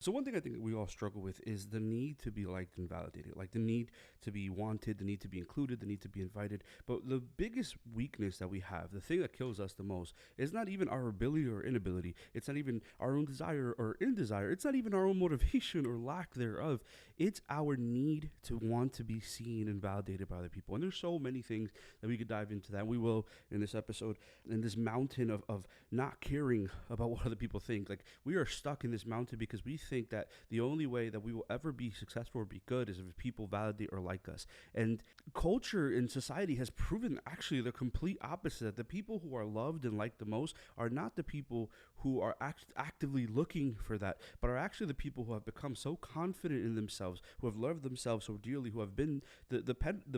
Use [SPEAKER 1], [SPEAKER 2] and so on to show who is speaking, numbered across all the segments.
[SPEAKER 1] So one thing I think that we all struggle with is the need to be liked and validated, like the need to be wanted, the need to be included, the need to be invited. But the biggest weakness that we have, the thing that kills us the most, is not even our ability or inability. It's not even our own desire or indesire. It's not even our own motivation or lack thereof. It's our need to want to be seen and validated by other people. And there's so many things that we could dive into that. We will in this episode, in this mountain of not caring about what other people think. Like we are stuck in this mountain because we think that the only way that we will ever be successful or be good is if people validate or like us. And culture in society has proven actually the complete opposite. That the people who are loved and liked the most are not the people who are actively looking for that, but are actually the people who have become so confident in themselves, who have loved themselves so dearly, who have been the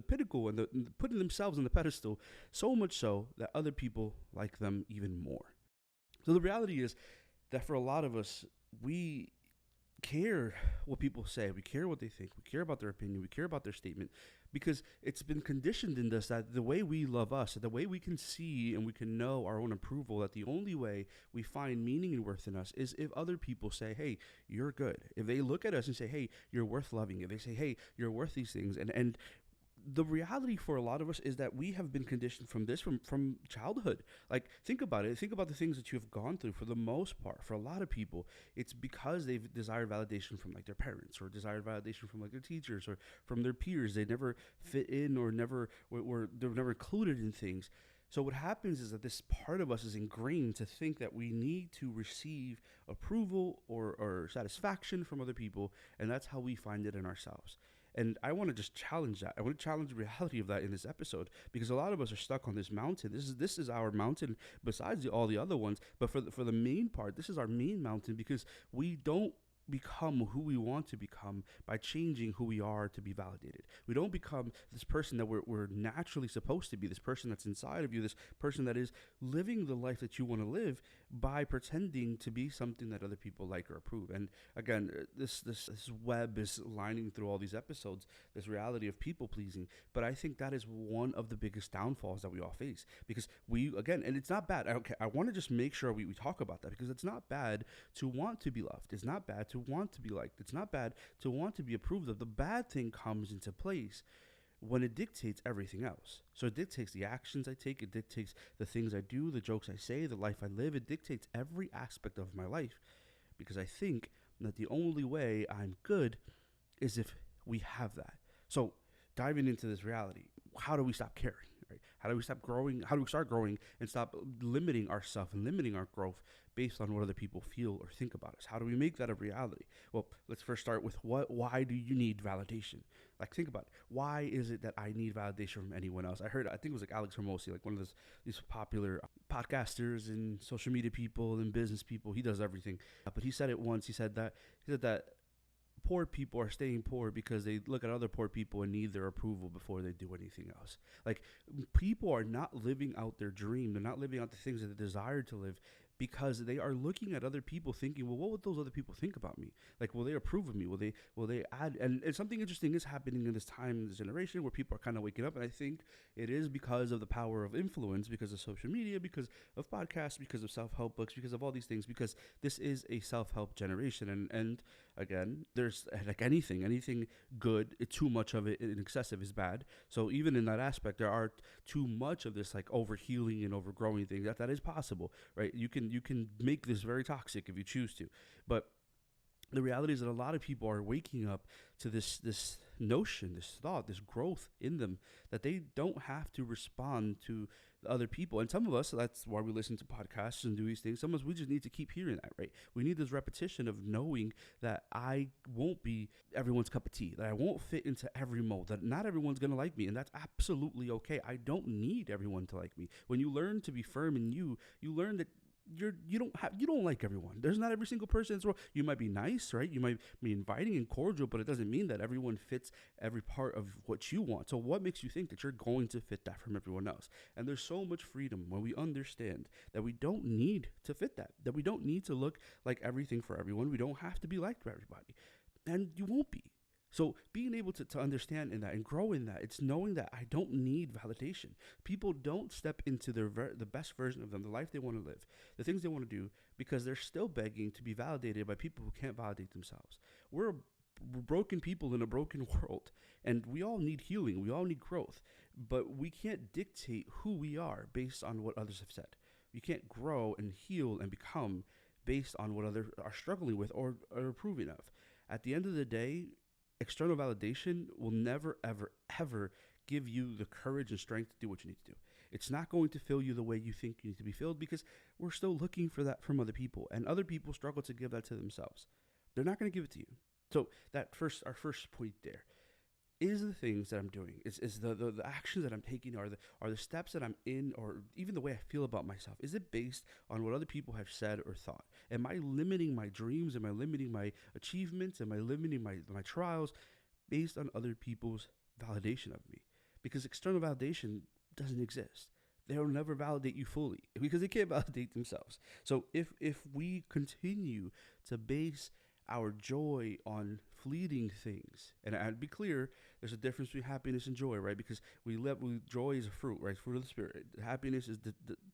[SPEAKER 1] pinnacle and putting themselves on the pedestal, so much so that other people like them even more. So the reality is that for a lot of us, we care what people say. We care what they think. We care about their opinion. We care about their statement because it's been conditioned in us that the way we love us, the way we can see and we can know our own approval, that the only way we find meaning and worth in us is if other people say, hey, you're good. If they look at us and say, hey, you're worth loving. If they say, hey, you're worth these things. And the reality for a lot of us is that we have been conditioned from this from childhood. Like think about it. Think about the things that you have gone through. For the most part, for a lot of people, it's because they've desired validation from like their parents, or desired validation from like their teachers or from their peers. They never fit in or never were they were never included in things. So what happens is that this part of us is ingrained to think that we need to receive approval or satisfaction from other people, and that's how we find it in ourselves. And I want to just challenge that. I want to challenge the reality of that in this episode because a lot of us are stuck on this mountain. This is our mountain besides all the other ones. But for the main part, this is our main mountain because we don't become who we want to become by changing who we are to be validated. We don't become this person that we're naturally supposed to be, this person that's inside of you, this person that is living the life that you want to live by pretending to be something that other people like or approve. And again, this web is lining through all these episodes, this reality of people pleasing. But I think that is one of the biggest downfalls that we all face because again, and it's not bad. Okay, I want to just make sure we talk about that because it's not bad to want to be loved. It's not bad to want to be liked. It's not bad to want to be approved of. The bad thing comes into place when it dictates everything else. So it dictates the actions I take, it dictates the things I do, the jokes I say, the life I live. It dictates every aspect of my life because I think that the only way I'm good is if we have that. So diving into this reality, how do we stop caring? Right? How do we stop growing? How do we start growing and stop limiting ourselves and limiting our growth based on what other people feel or think about us? How do we make that a reality? Well, let's first start with why do you need validation? Like think about it. Why is it that I need validation from anyone else? I think it was like Alex Hermosi, like one of these popular podcasters and social media people and business people. He does everything. But he said it once. He said that poor people are staying poor because they look at other poor people and need their approval before they do anything else. Like people are not living out their dream. They're not living out the things that they desire to live because they are looking at other people thinking, well, what would those other people think about me? Like, will they approve of me? Will they add? And something interesting is happening in this time, in this generation where people are kind of waking up. And I think it is because of the power of influence, because of social media, because of podcasts, because of self-help books, because of all these things, because this is a self-help generation. And again, there's like anything good, too much of it and excessive is bad. So even in that aspect, there are too much of this like overhealing and overgrowing thing that is possible, right? You can make this very toxic if you choose to, but the reality is that a lot of people are waking up to this notion, this thought, this growth in them that they don't have to respond to other people. And some of us, that's why we listen to podcasts and do these things. Some of us, we just need to keep hearing that, right? We need this repetition of knowing that I won't be everyone's cup of tea, that I won't fit into every mold, that not everyone's going to like me. And that's absolutely okay. I don't need everyone to like me. When you learn to be firm in you learn that you don't like everyone. There's not every single person in this world. You might be nice, right? You might be inviting and cordial, but it doesn't mean that everyone fits every part of what you want. So what makes you think that you're going to fit that from everyone else? And there's so much freedom when we understand that we don't need to fit that we don't need to look like everything for everyone. We don't have to be liked by everybody. And you won't be. So being able to understand in that and grow in that, it's knowing that I don't need validation. People don't step into the best version of them, the life they want to live, the things they want to do, because they're still begging to be validated by people who can't validate themselves. We're broken people in a broken world, and we all need healing. We all need growth, but we can't dictate who we are based on what others have said. We can't grow and heal and become based on what others are struggling with or are approving of. At the end of the day, external validation will never, ever, ever give you the courage and strength to do what you need to do. It's not going to fill you the way you think you need to be filled, because we're still looking for that from other people, and other people struggle to give that to themselves. They're not going to give it to you. So our first point there is the things that I'm doing, is the actions that I'm taking, are the steps that I'm in, or even the way I feel about myself, is it based on what other people have said or thought? Am I limiting my dreams? Am I limiting my achievements? Am I limiting my trials based on other people's validation of me? Because external validation doesn't exist. They'll never validate you fully because they can't validate themselves. So if we continue to base our joy on fleeting things, and I'd be clear, there's a difference between happiness and joy, right? Because joy is a fruit, right? Fruit of the spirit. Happiness is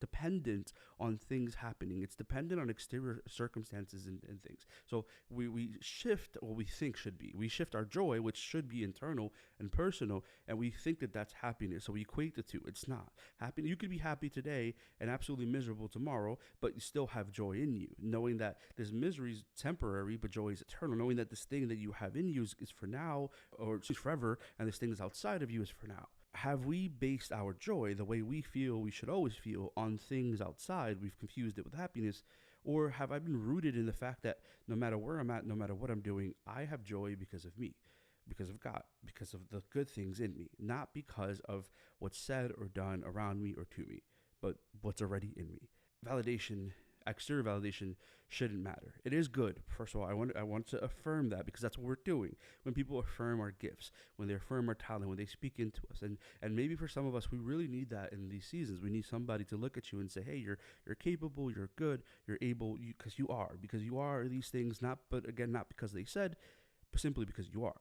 [SPEAKER 1] dependent on things happening. It's dependent on exterior circumstances and things. So we shift what we think should be. We shift our joy, which should be internal and personal, and we think that that's happiness. So we equate the two. It's not. You could be happy today and absolutely miserable tomorrow, but you still have joy in you, knowing that this misery is temporary, but joy is eternal, knowing that this thing that you have in you is for now, or it's forever, and this thing that's outside of you is for now. Have we based our joy, the way we feel we should always feel, on things outside? We've confused it with happiness. Or have I been rooted in the fact that no matter where I'm at, no matter what I'm doing, I have joy because of me, because of God, because of the good things in me, not because of what's said or done around me or to me, but what's already in me. Validation, exterior validation, shouldn't matter. It is good. First of all, I want to affirm that, because that's what we're doing. When people affirm our gifts, when they affirm our talent, when they speak into us, and maybe for some of us, we really need that in these seasons. We need somebody to look at you and say, hey, you're capable, you're good, you're able, because you are these things, not because they said, but simply because you are.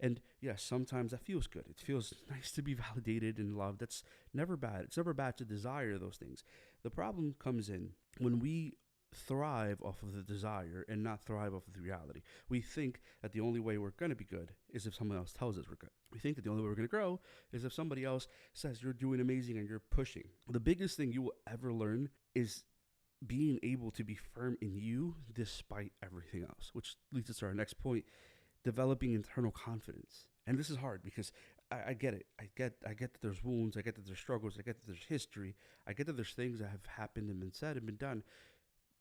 [SPEAKER 1] And yes, sometimes that feels good. It feels nice to be validated and loved. That's never bad. It's never bad to desire those things. The problem comes in when we thrive off of the desire and not thrive off of the reality. We think that the only way we're going to be good is if someone else tells us we're good. We think that the only way we're going to grow is if somebody else says you're doing amazing and you're pushing. The biggest thing you will ever learn is being able to be firm in you despite everything else, which leads us to our next point: developing internal confidence. And this is hard because I get it. I get that there's wounds. I get that there's struggles. I get that there's history. I get that there's things that have happened and been said and been done.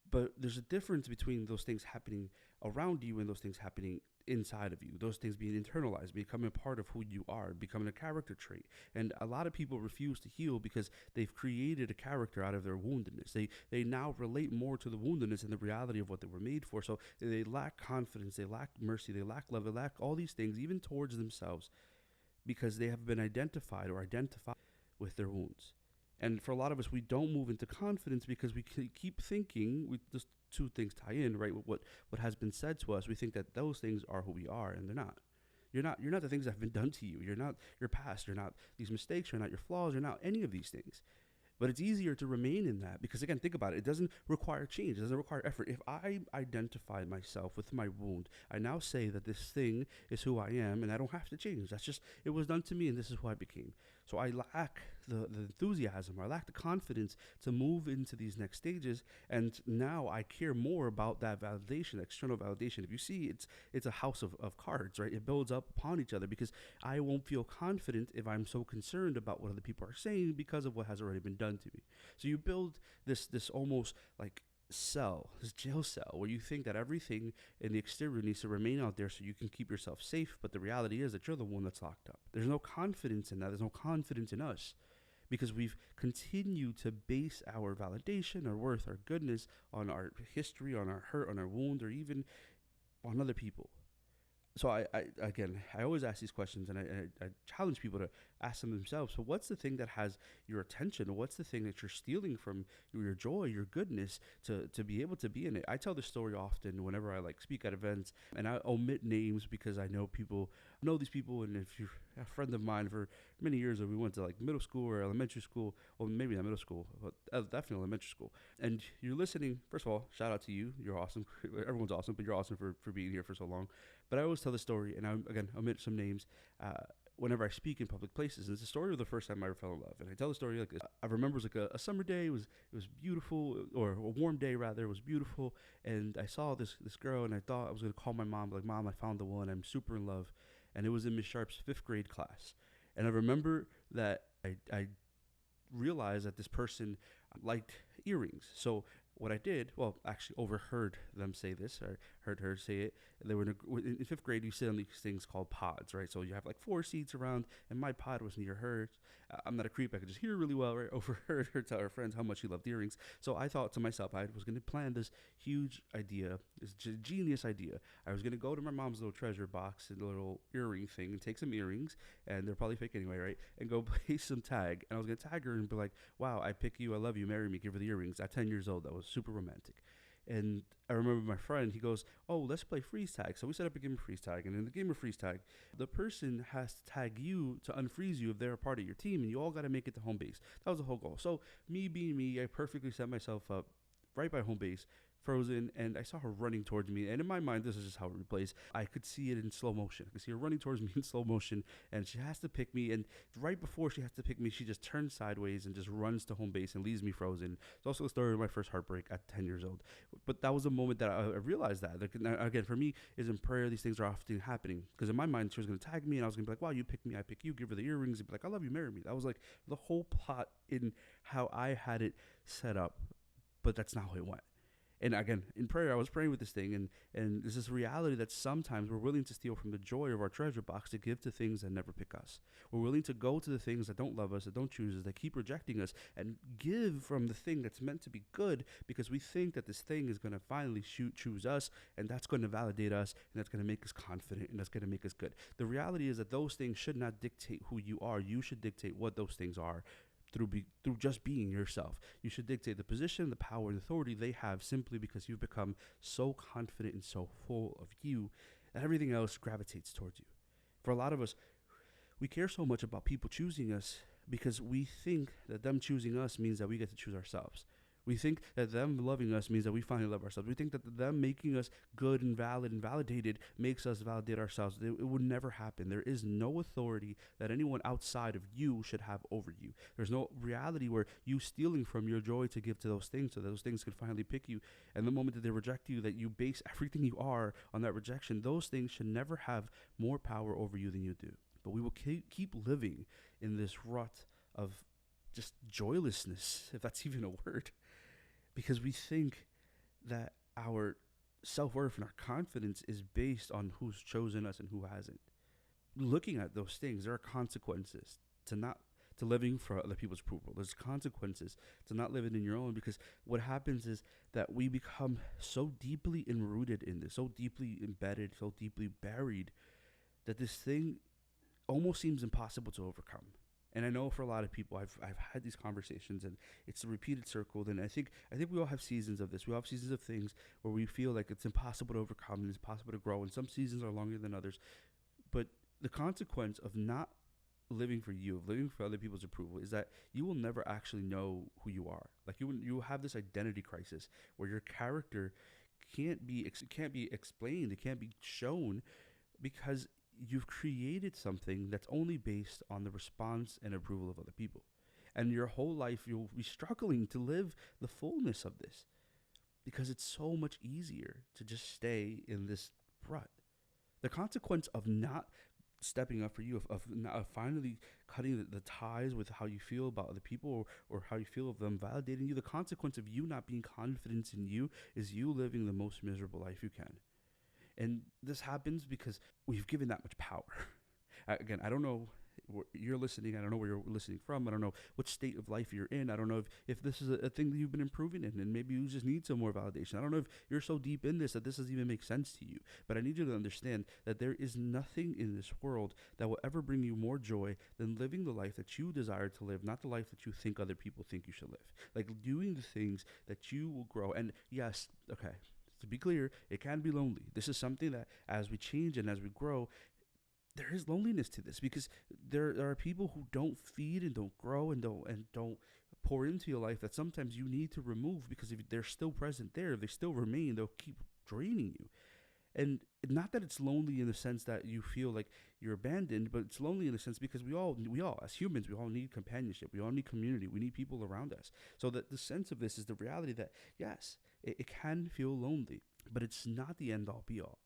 [SPEAKER 1] But there's a difference between those things happening around you and those things happening inside of you. Those things being internalized, becoming a part of who you are, becoming a character trait. And a lot of people refuse to heal because they've created a character out of their woundedness. They now relate more to the woundedness and the reality of what they were made for. So they lack confidence, they lack mercy, they lack love, they lack all these things, even towards themselves, because they have been identified with their wounds. And for a lot of us, we don't move into confidence because we keep thinking, just two things tie in, right? What has been said to us, we think that those things are who we are, and they're not. You're not the things that have been done to you. You're not your past. You're not these mistakes. You're not your flaws. You're not any of these things. But it's easier to remain in that because, again, think about it. It doesn't require change. It doesn't require effort. If I identify myself with my wound, I now say that this thing is who I am, and I don't have to change. That's just, it was done to me, and this is who I became. So I lack the enthusiasm, or I lack the confidence to move into these next stages, and now I care more about that validation, external validation. If you see, it's a house of cards, right? It builds up upon each other because I won't feel confident if I'm so concerned about what other people are saying because of what has already been done to me. So you build this almost like cell, this jail cell, where you think that everything in the exterior needs to remain out there so you can keep yourself safe, but the reality is that you're the one that's locked up. There's no confidence in that. There's no confidence in us because we've continued to base our validation, our worth, our goodness on our history, on our hurt, on our wound, or even on other people. So I always ask these questions, and I challenge people to ask them themselves. So what's the thing that has your attention? What's the thing that you're stealing from your joy, your goodness, to be able to be in it? I tell this story often whenever I like speak at events, and I omit names because I know people know these people, and if you're a friend of mine for many years, we went to like middle school or elementary school, well maybe not middle school, but definitely elementary school, and you're listening. First of all, shout out to you. You're awesome. Everyone's awesome, but you're awesome for being here for so long. But I always tell the story, and I again omit some names whenever I speak in public places. And it's the story of the first time I ever fell in love. And I tell the story like this. I remember it was like a summer day. It was beautiful, or a warm day rather. It was beautiful, and I saw this girl, and I thought I was gonna call my mom, like, Mom, I found the one. I'm super in love, and it was in Miss Sharp's fifth grade class. And I remember that I realized that this person liked earrings. So what I did, well, actually overheard them say this, or heard her say it. They were in fifth grade. You sit on these things called pods, right? So you have like four seats around, and my pod was near hers. I'm not a creep. I could just hear really well, right? Overheard her tell her friends how much she loved earrings. So I thought to myself, I was going to plan this huge idea, this genius idea. I was going to go to my mom's little treasure box and little earring thing and take some earrings, and they're probably fake anyway, right? And go play some tag. And I was going to tag her and be like, wow, I pick you, I love you, marry me, give her the earrings. At 10 years old, that was super romantic. And I remember my friend, he goes, oh, let's play freeze tag. So we set up a game of freeze tag. And in the game of freeze tag, the person has to tag you to unfreeze you if they're a part of your team. And you all got to make it to home base. That was the whole goal. So me being me, I perfectly set myself up right by home base, frozen, and I saw her running towards me. And in my mind, this is just how it replays. I could see it in slow motion. I could see her running towards me in slow motion, and she has to pick me. And right before she has to pick me, she just turns sideways and just runs to home base and leaves me frozen. It's also the story of my first heartbreak at 10 years old. But that was a moment that I realized that. Like, again, for me, is in prayer, these things are often happening. Because in my mind, she was going to tag me, and I was going to be like, wow, you pick me, I pick you, give her the earrings, and be like, I love you, marry me. That was like the whole plot in how I had it set up. But that's not how it went. And again, in prayer, I was praying with this thing, and there's this reality that sometimes we're willing to steal from the joy of our treasure box to give to things that never pick us. We're willing to go to the things that don't love us, that don't choose us, that keep rejecting us, and give from the thing that's meant to be good because we think that this thing is going to finally choose us, and that's going to validate us, and that's going to make us confident, and that's going to make us good. The reality is that those things should not dictate who you are. You should dictate what those things are. Through just being yourself. You should dictate the position, the power, and authority they have simply because you've become so confident and so full of you that everything else gravitates towards you. For a lot of us, we care so much about people choosing us because we think that them choosing us means that we get to choose ourselves. We think that them loving us means that we finally love ourselves. We think that them making us good and valid and validated makes us validate ourselves. It would never happen. There is no authority that anyone outside of you should have over you. There's no reality where you stealing from your joy to give to those things so that those things can finally pick you. And the moment that they reject you, that you base everything you are on that rejection, those things should never have more power over you than you do. But we will keep living in this rut of just joylessness, if that's even a word. Because we think that our self-worth and our confidence is based on who's chosen us and who hasn't. Looking at those things, there are consequences to living for other people's approval. There's consequences to not living in your own, because what happens is that we become so deeply enrooted in this, so deeply embedded, so deeply buried, that this thing almost seems impossible to overcome. And I know for a lot of people, I've had these conversations, and it's a repeated circle. And I think we all have seasons of this. We all have seasons of things where we feel like it's impossible to overcome and it's impossible to grow. And some seasons are longer than others. But the consequence of not living for you, of living for other people's approval, is that you will never actually know who you are. Like you will have this identity crisis where your character can't be explained. It can't be shown because you've created something that's only based on the response and approval of other people. And your whole life, you'll be struggling to live the fullness of this because it's so much easier to just stay in this rut. The consequence of not stepping up for you, of finally cutting the ties with how you feel about other people or how you feel of them validating you, the consequence of you not being confident in you is you living the most miserable life you can. And this happens because we've given that much power. Again, I don't know you're listening. I don't know where you're listening from. I don't know what state of life you're in. I don't know if this is a thing that you've been improving in, and maybe you just need some more validation. I don't know if you're so deep in this that this doesn't even make sense to you. But I need you to understand that there is nothing in this world that will ever bring you more joy than living the life that you desire to live, not the life that you think other people think you should live. Like doing the things that you will grow. And yes, okay, to be clear, it can be lonely. This is something that as we change and as we grow, there is loneliness to this because there are people who don't feed and don't grow and don't pour into your life that sometimes you need to remove, because if they're still present there, if they still remain, they'll keep draining you. And not that it's lonely in the sense that you feel like you're abandoned, but it's lonely in the sense because we all as humans, we all need companionship, we all need community, we need people around us. So that the sense of this is the reality that yes, it can feel lonely, but it's not the end all be all.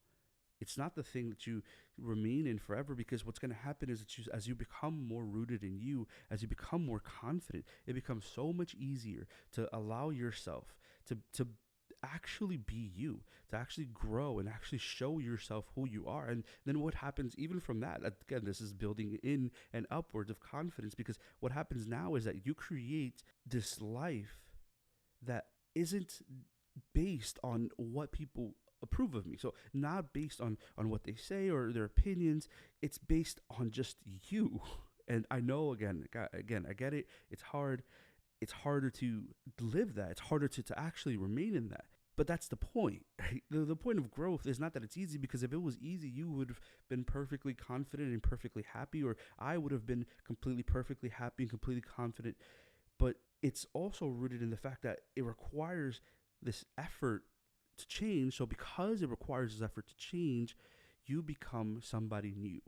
[SPEAKER 1] It's not the thing that you remain in forever, because what's going to happen is that as you become more rooted in you, as you become more confident, it becomes so much easier to allow yourself to actually be you, to actually grow and actually show yourself who you are. And then what happens even from that, again, this is building in and upwards of confidence, because what happens now is that you create this life that isn't based on what people approve of me. So not based on what they say or their opinions. It's based on just you. And I know, again, I get it. It's hard. It's harder to live that. It's harder to actually remain in that. But that's the point, right? The point of growth is not that it's easy, because if it was easy, you would have been perfectly confident and perfectly happy, or I would have been completely perfectly happy and completely confident. But it's also rooted in the fact that it requires this effort to change. So because it requires this effort to change, you become somebody new.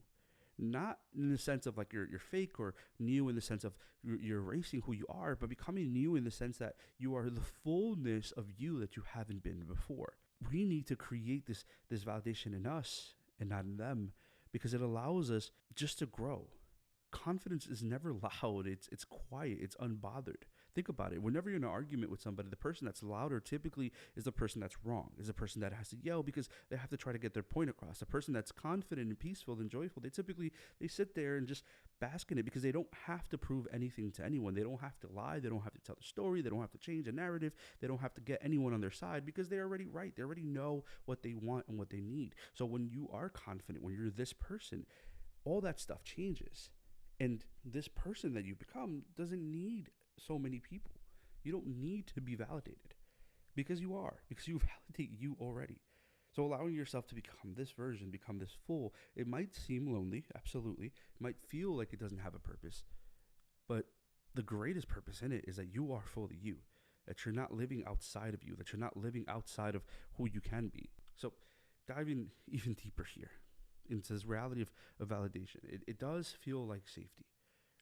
[SPEAKER 1] Not in the sense of like you're fake, or new in the sense of you're erasing who you are, but becoming new in the sense that you are the fullness of you that you haven't been before. We need to create this validation in us and not in them, because it allows us just to grow. Confidence is never loud. It's quiet. It's unbothered. Think about it. Whenever you're in an argument with somebody, the person that's louder typically is the person that's wrong, is the person that has to yell because they have to try to get their point across. The person that's confident and peaceful and joyful, they sit there and just bask in it, because they don't have to prove anything to anyone. They don't have to lie. They don't have to tell the story. They don't have to change a narrative. They don't have to get anyone on their side, because they're already right. They already know what they want and what they need. So when you are confident, when you're this person, all that stuff changes. And this person that you become doesn't need so many people. You don't need to be validated, because you are, because you validate you already. So allowing yourself to become this version, become this full, it might seem lonely, absolutely. It might feel like it doesn't have a purpose, but the greatest purpose in it is that you are fully you, that you're not living outside of you, that you're not living outside of who you can be. So diving even deeper here into this reality of validation, it does feel like safety,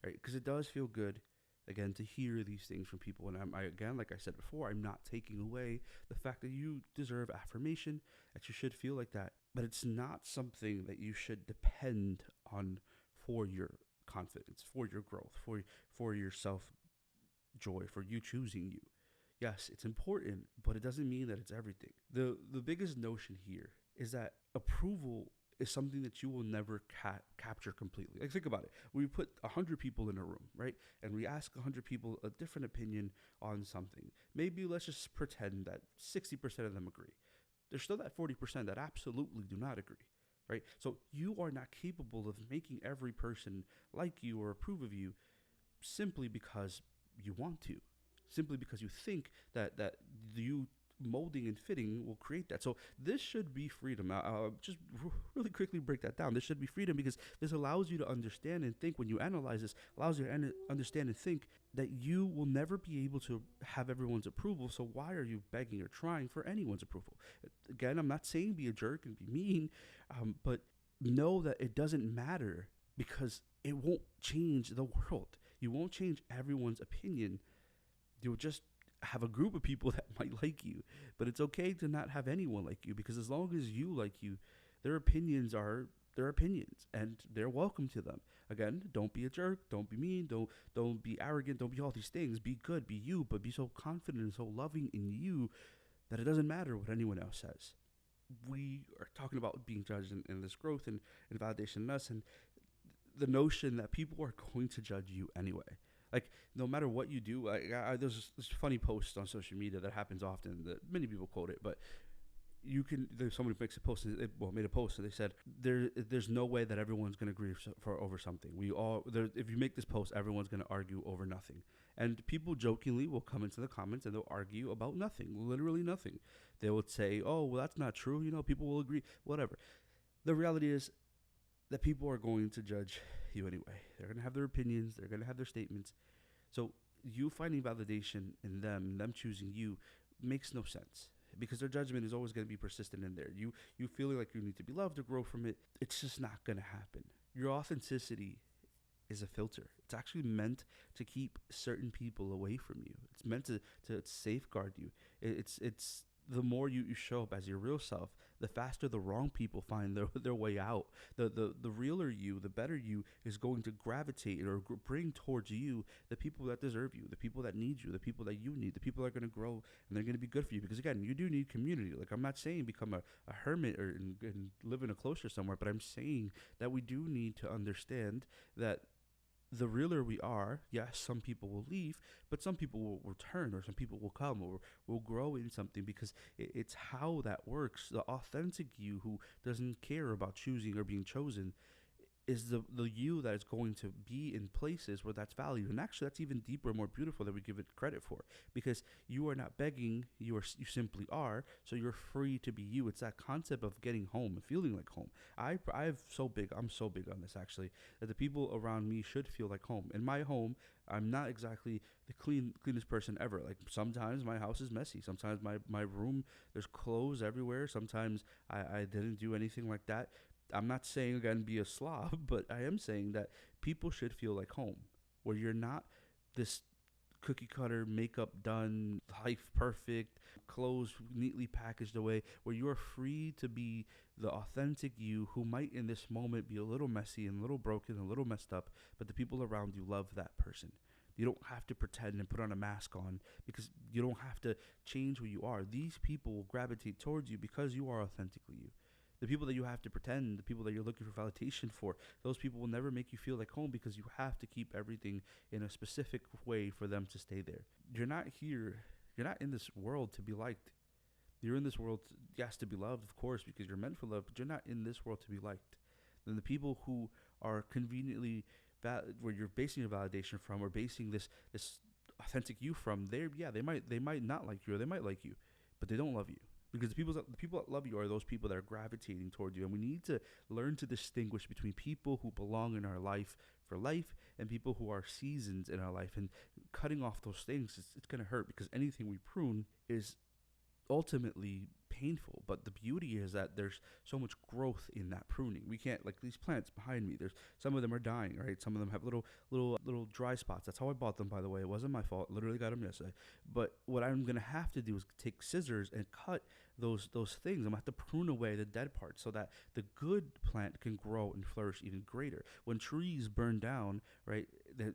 [SPEAKER 1] right? Because it does feel good, again, to hear these things from people. And again, like I said before, I'm not taking away the fact that you deserve affirmation, that you should feel like that. But it's not something that you should depend on for your confidence, for your growth, for your self joy, for you choosing you. Yes, it's important, but it doesn't mean that it's everything. The biggest notion here is that approval is something that you will never capture completely. Like, think about it. We put 100 people in a room, right? And we ask 100 people a different opinion on something. Maybe let's just pretend that 60% of them agree. There's still that 40% that absolutely do not agree, right? So you are not capable of making every person like you or approve of you simply because you want to, simply because you think that you molding and fitting will create that. So this should be freedom. I'll just really quickly break that down. This should be freedom, because this allows you to understand and think. When you analyze this, allows you to understand and think that you will never be able to have everyone's approval. So why are you begging or trying for anyone's approval? Again, I'm not saying be a jerk and be mean, but know that it doesn't matter, because it won't change the world. You won't change everyone's opinion. You'll just have a group of people that might like you, but it's okay to not have anyone like you, because as long as you like you, their opinions are their opinions, and they're welcome to them. Again, don't be a jerk, don't be mean, don't be arrogant, don't be all these things. Be good, be you, but be so confident and so loving in you that it doesn't matter what anyone else says. We are talking about being judged in this growth and validation in us, and the notion that people are going to judge you anyway. Like, no matter what you do, there's this funny post on social media that happens often that many people quote it, but there's someone who makes a post, made a post, and they said there's no way that everyone's going to agree for over something. If you make this post, everyone's going to argue over nothing, and people jokingly will come into the comments and they'll argue about nothing, literally nothing. They would say, oh, well, that's not true, people will agree, whatever. The reality is that people are going to judge you anyway. They're going to have their opinions, they're going to have their statements. So you finding validation in them choosing you, makes no sense, because their judgment is always going to be persistent in there. You feeling like you need to be loved or grow from it, it's just not going to happen. Your authenticity is a filter. It's actually meant to keep certain people away from you. It's meant to safeguard you. It's the more you show up as your real self, the faster the wrong people find their way out. The realer you, the better you is going to gravitate or bring towards you the people that deserve you, the people that need you, the people that you need, the people that are going to grow and they're going to be good for you. Because again, you do need community. Like, I'm not saying become a hermit and live in a cloister somewhere, but I'm saying that we do need to understand that the realer we are, yes, some people will leave, but some people will return, or some people will come, or will grow in something, because it's how that works. The authentic you who doesn't care about choosing or being chosen is the you that is going to be in places where that's valued. And actually, that's even deeper and more beautiful than we give it credit for, because you are not begging, you simply are, so you're free to be you. It's that concept of getting home and feeling like home. I'm so big on this, actually, that the people around me should feel like home. In my home, I'm not exactly the cleanest person ever. Like, sometimes my house is messy. Sometimes my room, there's clothes everywhere. Sometimes I didn't do anything like that. I'm not saying, again, be a slob, but I am saying that people should feel like home, where you're not this cookie cutter, makeup done, life perfect, clothes neatly packaged away, where you are free to be the authentic you who might in this moment be a little messy and a little broken, a little messed up, but the people around you love that person. You don't have to pretend and put on a mask on, because you don't have to change who you are. These people will gravitate towards you because you are authentically you. The people that you have to pretend, the people that you're looking for validation for, those people will never make you feel like home, because you have to keep everything in a specific way for them to stay there. You're not in this world to be liked. You're in this world, yes, to be loved, of course, because you're meant for love, but you're not in this world to be liked. Then the people who are conveniently, where you're basing your validation from, or basing this authentic you from, they might not like you, or they might like you, but they don't love you. Because the people that love you are those people that are gravitating toward you. And we need to learn to distinguish between people who belong in our life for life and people who are seasons in our life. And cutting off those things, it's going to hurt, because anything we prune is ultimately painful. But the beauty is that there's so much growth in that pruning. We can't, like these plants behind me, there's some of them are dying, right? Some of them have little dry spots. That's how I bought them, by the way. It wasn't my fault. Literally got them yesterday. But what I'm gonna have to do is take scissors and cut those things. I'm gonna have to prune away the dead parts so that the good plant can grow and flourish even greater. When trees burn down, right,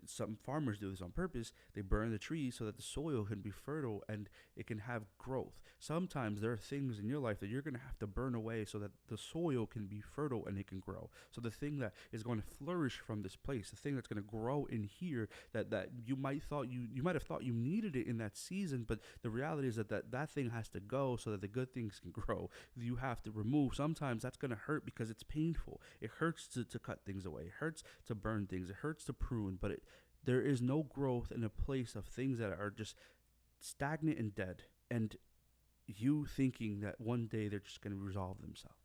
[SPEAKER 1] some farmers do this on purpose. They burn the trees so that the soil can be fertile and it can have growth. Sometimes there are things in your life that you're going to have to burn away so that the soil can be fertile and it can grow. So the thing that is going to flourish from this place, the thing that's going to grow in here, that you might have thought you needed it in that season, but the reality is that thing has to go so that the good things can grow. You have to remove. Sometimes that's going to hurt because it's painful. It hurts to cut things away. It hurts to burn things. It hurts to prune, but there is no growth in a place of things that are just stagnant and dead. And you thinking that one day they're just going to resolve themselves.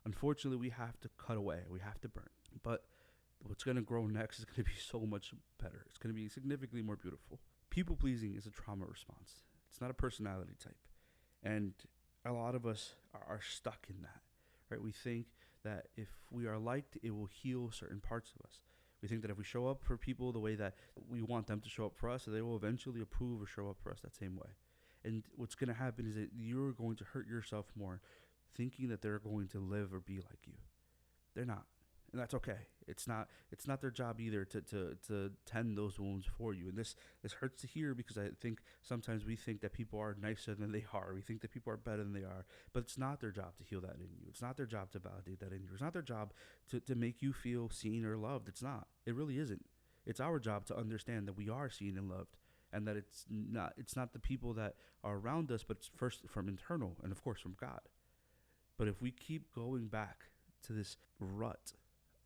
[SPEAKER 1] Unfortunately, we have to cut away. We have to burn. But what's going to grow next is going to be so much better. It's going to be significantly more beautiful. People pleasing is a trauma response. It's not a personality type. And a lot of us are stuck in that, right? We think that if we are liked, it will heal certain parts of us. We think that if we show up for people the way that we want them to show up for us, they will eventually approve or show up for us that same way. And what's going to happen is that you're going to hurt yourself more thinking that they're going to live or be like you. They're not. and that's okay. It's not their job either to tend those wounds for you. And this hurts to hear, because I think sometimes we think that people are nicer than they are. We think that people are better than they are, but it's not their job to heal that in you. It's not their job to validate that in you. It's not their job to make you feel seen or loved. It's not. It really isn't. It's our job to understand that we are seen and loved, and that it's not the people that are around us, but it's first from internal, and of course from God. But if we keep going back to this rut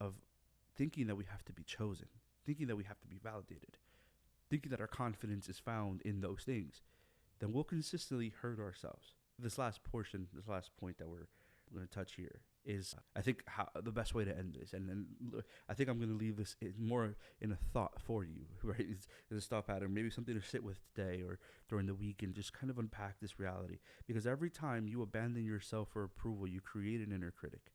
[SPEAKER 1] of thinking that we have to be chosen, thinking that we have to be validated, thinking that our confidence is found in those things, then we'll consistently hurt ourselves. This last point that we're going to touch here is, I think, how the best way to end this. And I think I'm going to leave this more in a thought for you, right? It's a thought pattern, maybe something to sit with today or during the week, and just kind of unpack this reality. Because every time you abandon yourself for approval, you create an inner critic.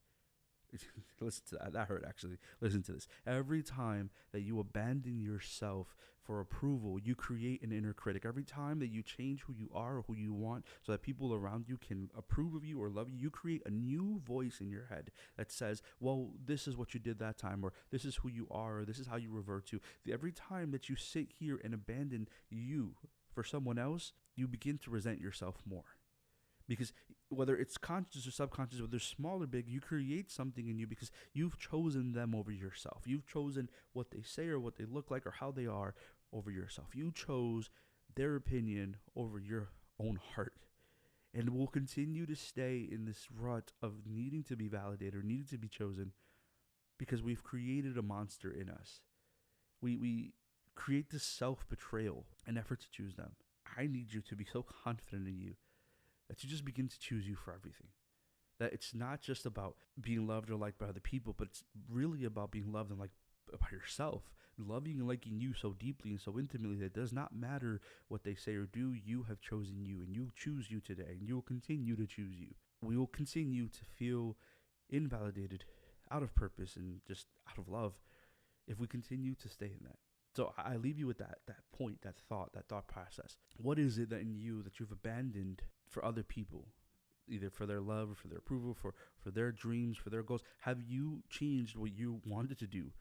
[SPEAKER 1] Listen to that. That hurt, actually. Listen to this. Every time that you abandon yourself for approval, you create an inner critic. Every time that you change who you are or who you want so that people around you can approve of you or love you, you create a new voice in your head that says, well, this is what you did that time, or this is who you are, or this is how you revert to. Every time that you sit here and abandon you for someone else, you begin to resent yourself more. Because whether it's conscious or subconscious, whether small or big, you create something in you because you've chosen them over yourself. You've chosen what they say or what they look like or how they are over yourself. You chose their opinion over your own heart. And we'll continue to stay in this rut of needing to be validated or needing to be chosen because we've created a monster in us. We create this self-betrayal in effort to choose them. I need you to be so confident in you that you just begin to choose you for everything. That it's not just about being loved or liked by other people, but it's really about being loved and liked by yourself. Loving and liking you so deeply and so intimately that it does not matter what they say or do. You have chosen you, and you choose you today, and you will continue to choose you. We will continue to feel invalidated, out of purpose, and just out of love if we continue to stay in that. So I leave you with that point, that thought process. What is it that in you that you've abandoned for other people, either for their love or for their approval, for their dreams, for their goals? Have you changed what you wanted to do,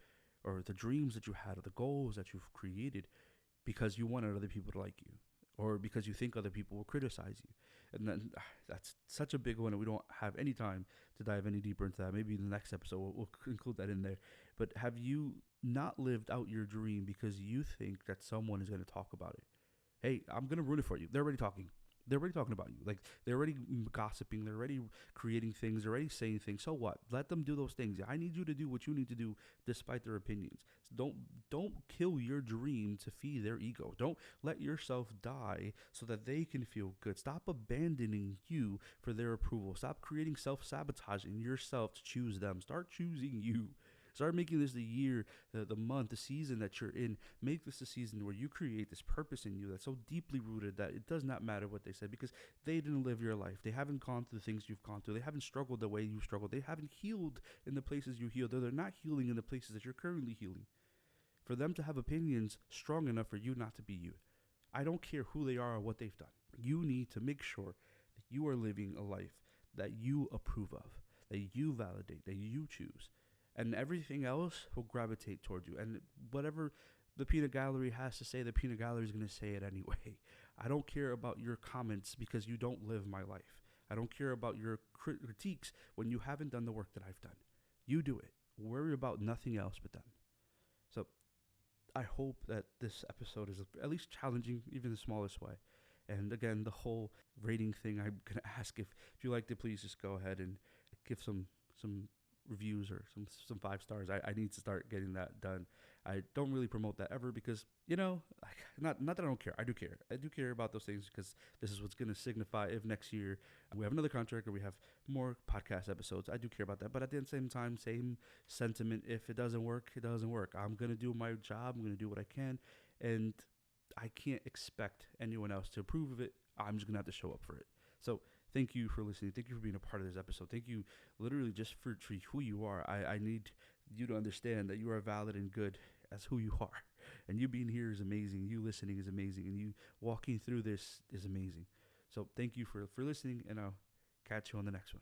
[SPEAKER 1] or the dreams that you had, or the goals that you've created because you wanted other people to like you, or because you think other people will criticize you? And then that's such a big one, and we don't have any time to dive any deeper into that. Maybe in the next episode we'll include that in there. But have you not lived out your dream because you think that someone is going to talk about it? Hey, I'm going to ruin it for you. They're already talking. They're already talking about you. Like, they're already gossiping. They're already creating things. They're already saying things. So what? Let them do those things. I need you to do what you need to do despite their opinions. Don't kill your dream to feed their ego. Don't let yourself die so that they can feel good. Stop abandoning you for their approval. Stop creating self-sabotaging yourself to choose them. Start choosing you. Start making this the year, the month, the season that you're in. Make this a season where you create this purpose in you that's so deeply rooted that it does not matter what they said, because they didn't live your life. They haven't gone through the things you've gone through. They haven't struggled the way you struggled. They haven't healed in the places you healed. They're not healing in the places that you're currently healing. For them to have opinions strong enough for you not to be you. I don't care who they are or what they've done. You need to make sure that you are living a life that you approve of, that you validate, that you choose. And everything else will gravitate toward you. And whatever the peanut gallery has to say, the peanut gallery is going to say it anyway. I don't care about your comments because you don't live my life. I don't care about your critiques when you haven't done the work that I've done. You do it. Worry about nothing else but them. So I hope that this episode is at least challenging, even the smallest way. And again, the whole rating thing, I'm going to ask if you liked it, please just go ahead and give some reviews or some 5 stars. I need to start getting that done. I don't really promote that ever because, not that I don't care. I do care. I do care about those things because this is what's going to signify if next year we have another contract or we have more podcast episodes. I do care about that. But at the same time, same sentiment. If it doesn't work, it doesn't work. I'm going to do my job. I'm going to do what I can. And I can't expect anyone else to approve of it. I'm just going to have to show up for it. So thank you for listening. Thank you for being a part of this episode. Thank you literally just for who you are. I need you to understand that you are valid and good as who you are. And you being here is amazing. You listening is amazing. And you walking through this is amazing. So thank you for listening, and I'll catch you on the next one.